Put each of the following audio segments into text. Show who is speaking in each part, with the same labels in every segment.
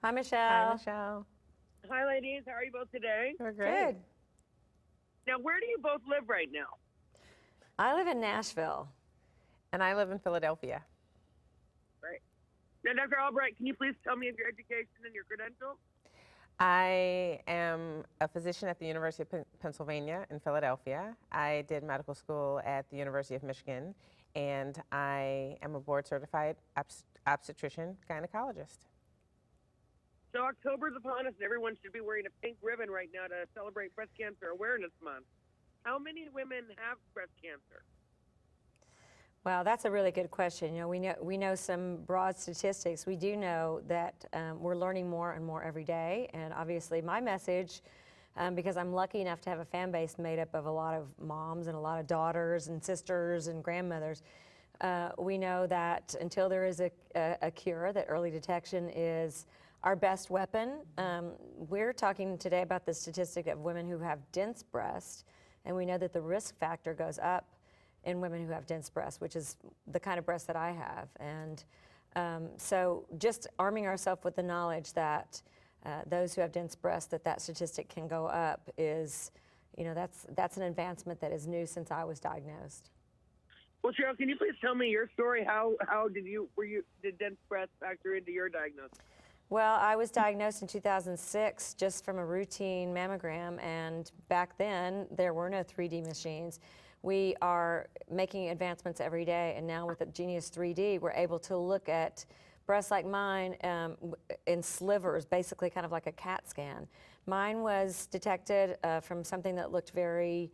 Speaker 1: Hi, Michelle.
Speaker 2: Hi, Michelle.
Speaker 3: Hi, ladies. How are you both today?
Speaker 2: We're great.
Speaker 1: Good.
Speaker 3: Now, where do you both live right now?
Speaker 1: I live in Nashville.
Speaker 2: And I live in Philadelphia.
Speaker 3: Right. Now, Dr. Albright, can you please tell me of your education and your credentials?
Speaker 2: I am a physician at the University of Pennsylvania in Philadelphia. I did medical school at the University of Michigan, and I am a board-certified obstetrician gynecologist.
Speaker 3: So October's upon us, and everyone should be wearing a pink ribbon right now to celebrate Breast Cancer Awareness Month. How many women have breast cancer?
Speaker 1: Well, that's a really good question. You know, we know some broad statistics. We do know that we're learning more and more every day. And obviously, my message, because I'm lucky enough to have a fan base made up of a lot of moms and a lot of daughters and sisters and grandmothers, we know that until there is a cure, that early detection is our best weapon. We're talking today about the statistic of women who have dense breast, and we know that the risk factor goes up in women who have dense breasts, which is the kind of breast that I have. And so just arming ourselves with the knowledge that those who have dense breasts, that statistic can go up is, you know, that's an advancement that is new since I was diagnosed.
Speaker 3: Well, Sheryl, can you please tell me your story? How did dense breast factor into your diagnosis?
Speaker 1: Well, I was diagnosed in 2006 just from a routine mammogram, and back then there were no 3D machines. We are making advancements every day, and now with the Genius 3D, we're able to look at breasts like mine in slivers, basically kind of like a CAT scan. Mine was detected from something that looked very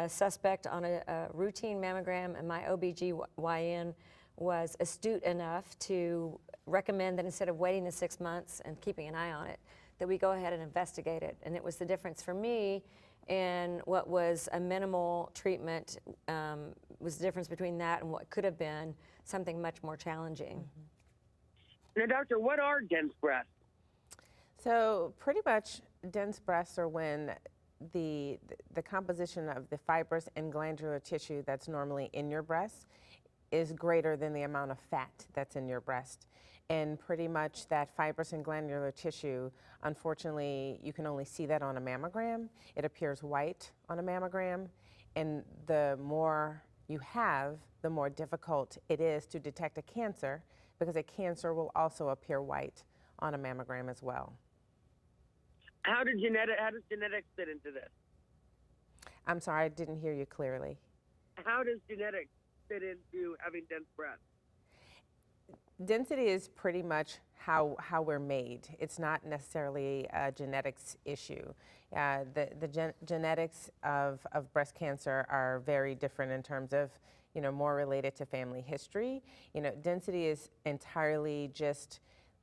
Speaker 1: suspect on a routine mammogram, and my OBGYN was astute enough to recommend that instead of waiting the 6 months and keeping an eye on it, that we go ahead and investigate it. And it was the difference for me in what was a minimal treatment, was the difference between that and what could have been something much more challenging.
Speaker 3: Mm-hmm. Now, doctor, what are dense breasts?
Speaker 2: So pretty much dense breasts are when the composition of the fibrous and glandular tissue that's normally in your breast is greater than the amount of fat that's in your breast. And pretty much that fibrous and glandular tissue, unfortunately, you can only see that on a mammogram. It appears white on a mammogram, and the more you have, the more difficult it is to detect a cancer, because a cancer will also appear white on a mammogram as well.
Speaker 3: How does genetics fit into this?
Speaker 2: I'm sorry, I didn't hear you clearly.
Speaker 3: How does genetics fit into having dense breasts?
Speaker 2: Density is pretty much how we're made. It's not necessarily a genetics issue. The genetics of breast cancer are very different in terms of, you know, more related to family history. You know, density is entirely just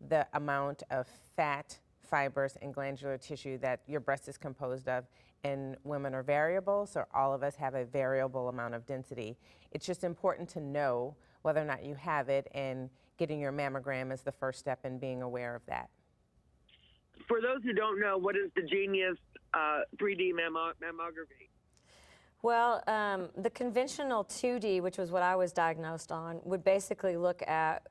Speaker 2: the amount of fat, fibers, and glandular tissue that your breast is composed of. And women are variable, so all of us have a variable amount of density. It's just important to know whether or not you have it, and getting your mammogram is the first step in being aware of that.
Speaker 3: For those who don't know, what is the Genius 3D mammography?
Speaker 1: Well, the conventional 2D, which was what I was diagnosed on, would basically look at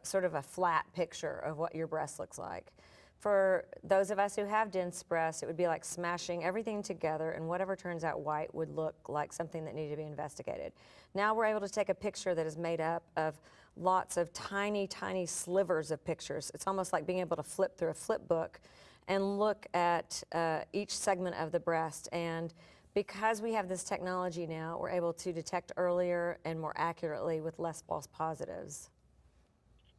Speaker 1: sort of a flat picture of what your breast looks like. For those of us who have dense breasts, it would be like smashing everything together, and whatever turns out white would look like something that needed to be investigated. Now we're able to take a picture that is made up of lots of tiny, tiny slivers of pictures. It's almost like being able to flip through a flip book and look at each segment of the breast. And because we have this technology now, we're able to detect earlier and more accurately with less false positives.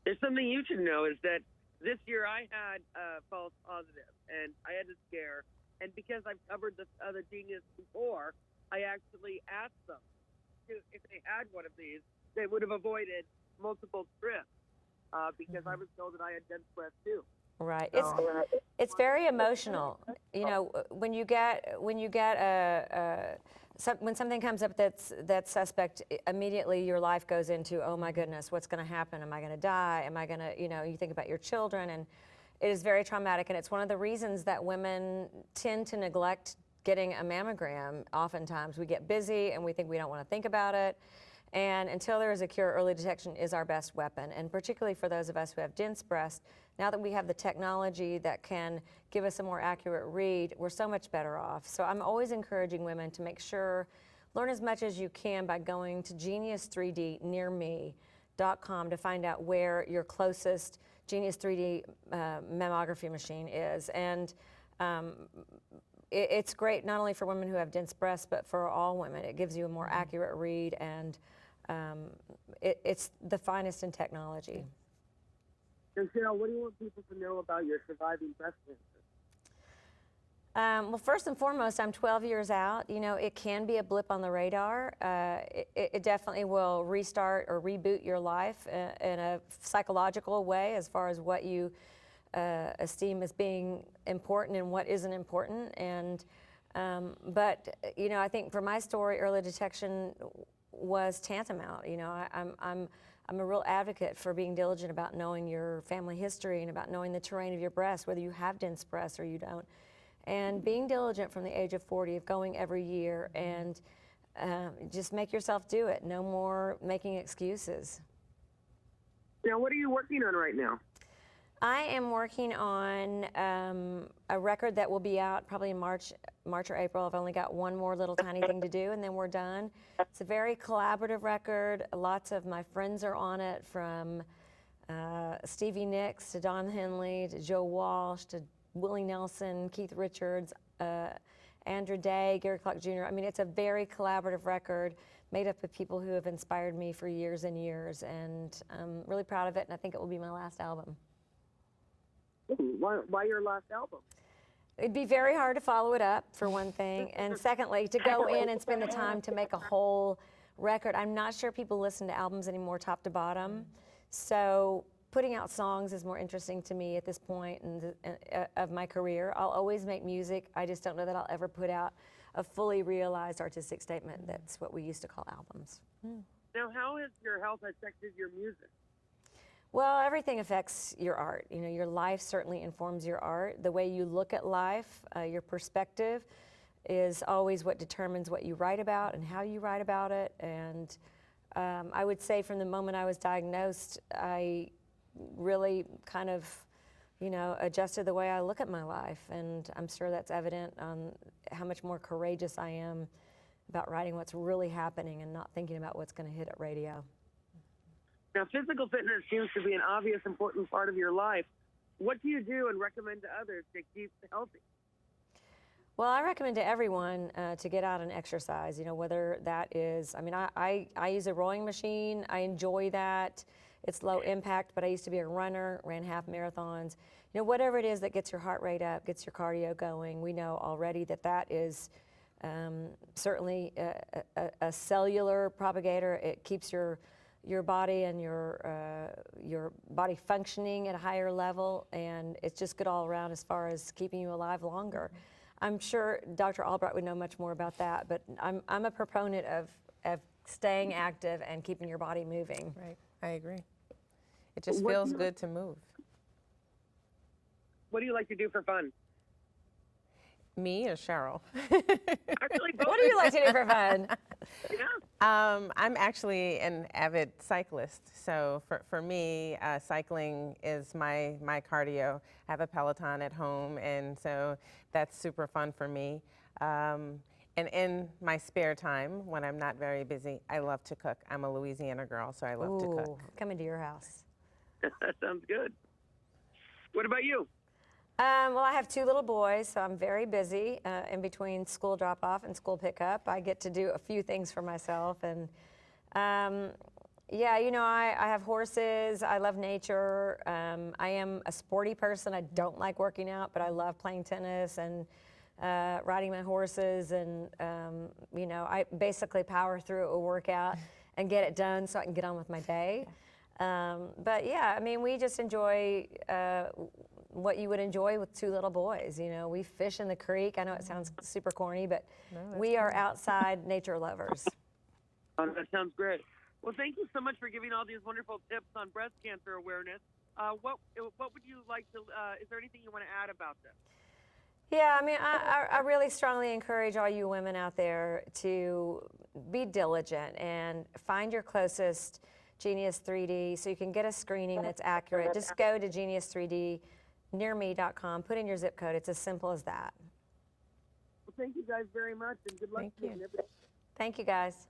Speaker 3: There's something you should know is that this year I had a false positive, and I had a scare. And because I've covered the other Genius before, I actually asked them if they had one of these, they would have avoided multiple strips because I was told that I had dense breasts too.
Speaker 1: Right. It's very emotional. You know, when something comes up that's suspect, immediately your life goes into, oh my goodness, what's going to happen? Am I going to die? Am I going to, you know, you think about your children, and it is very traumatic. And it's one of the reasons that women tend to neglect getting a mammogram. Oftentimes we get busy and we think we don't want to think about it. And until there is a cure, early detection is our best weapon. And particularly for those of us who have dense breasts, now that we have the technology that can give us a more accurate read, we're so much better off. So I'm always encouraging women to make sure, learn as much as you can by going to genius3dnearme.com to find out where your closest Genius 3D mammography machine is. And it's great not only for women who have dense breasts, but for all women. It gives you a more accurate read, and it's the finest in technology.
Speaker 3: And Sheryl, what do you want people to know about your surviving breast cancer?
Speaker 1: Well, first and foremost, I'm 12 years out. You know, it can be a blip on the radar. It definitely will restart or reboot your life in a psychological way as far as what you esteem as being important and what isn't important. And but you know, I think for my story, early detection was tantamount. You know, I'm a real advocate for being diligent about knowing your family history and about knowing the terrain of your breast, whether you have dense breasts or you don't. And being diligent from the age of 40, of going every year, and just make yourself do it. No more making excuses.
Speaker 3: Now, what are you working on right now?
Speaker 1: I am working on a record that will be out probably in March or April. I've only got one more little tiny thing to do, and then we're done. It's a very collaborative record. Lots of my friends are on it, from Stevie Nicks to Don Henley to Joe Walsh to Willie Nelson, Keith Richards, Andrew Day, Gary Clark Jr. I mean, it's a very collaborative record made up of people who have inspired me for years and years, and I'm really proud of it, and I think it will be my last album.
Speaker 3: Why your last album?
Speaker 1: It'd be very hard to follow it up, for one thing, and secondly, to go in and spend the time to make a whole record. I'm not sure people listen to albums anymore top to bottom, so putting out songs is more interesting to me at this point of my career. I'll always make music. I just don't know that I'll ever put out a fully realized artistic statement. That's what we used to call albums.
Speaker 3: Now, how has your health affected your music?
Speaker 1: Well, everything affects your art. You know, your life certainly informs your art. The way you look at life, your perspective is always what determines what you write about and how you write about it. And I would say from the moment I was diagnosed, I really kind of, you know, adjusted the way I look at my life. And I'm sure that's evident on how much more courageous I am about writing what's really happening and not thinking about what's going to hit at radio.
Speaker 3: Now, physical fitness seems to be an obvious, important part of your life. What do you do and recommend to others to keep healthy?
Speaker 1: Well, I recommend to everyone to get out and exercise, you know, whether that is, I mean, I use a rowing machine. I enjoy that. It's low impact, but I used to be a runner, ran half marathons. You know, whatever it is that gets your heart rate up, gets your cardio going, we know already that that is certainly a cellular propagator. It keeps your body and your body functioning at a higher level, and it's just good all around as far as keeping you alive longer. I'm sure Dr. Albright would know much more about that, but I'm a proponent of staying active and keeping your body moving.
Speaker 2: Right, I agree. It just feels good to move.
Speaker 3: What do you like to do for fun?
Speaker 2: Me or Sheryl?
Speaker 3: Actually, both.
Speaker 1: What do you like to do for fun?
Speaker 3: Yeah.
Speaker 2: I'm actually an avid cyclist, so for me, cycling is my cardio. I have a Peloton at home, and so that's super fun for me. And in my spare time, when I'm not very busy, I love to cook. I'm a Louisiana girl, so I love to cook.
Speaker 1: Coming to your house.
Speaker 3: That sounds good. What about you?
Speaker 1: Well, I have two little boys, so I'm very busy in between school drop-off and school pickup. I get to do a few things for myself, and yeah, you know, I have horses. I love nature. I am a sporty person. I don't like working out, but I love playing tennis and riding my horses, and you know, I basically power through a workout and get it done so I can get on with my day. But yeah, I mean, we just enjoy what you would enjoy with two little boys. You know, we fish in the creek. I know it sounds super corny, but we are outside nature lovers.
Speaker 3: Oh, that sounds great. Well, thank you so much for giving all these wonderful tips on breast cancer awareness. What would you like to, is there anything you want to add about this?
Speaker 1: Yeah, I mean, I really strongly encourage all you women out there to be diligent and find your closest Genius 3D so you can get a screening that's accurate. Just go to genius3dnearme.com, put in your zip code. It's as simple as that.
Speaker 3: Well, thank you guys very much, and good luck
Speaker 2: Thank
Speaker 3: to you.
Speaker 2: you.
Speaker 1: Thank you, guys.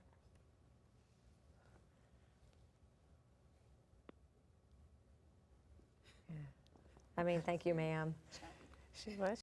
Speaker 1: I mean, thank you, ma'am.
Speaker 2: She was.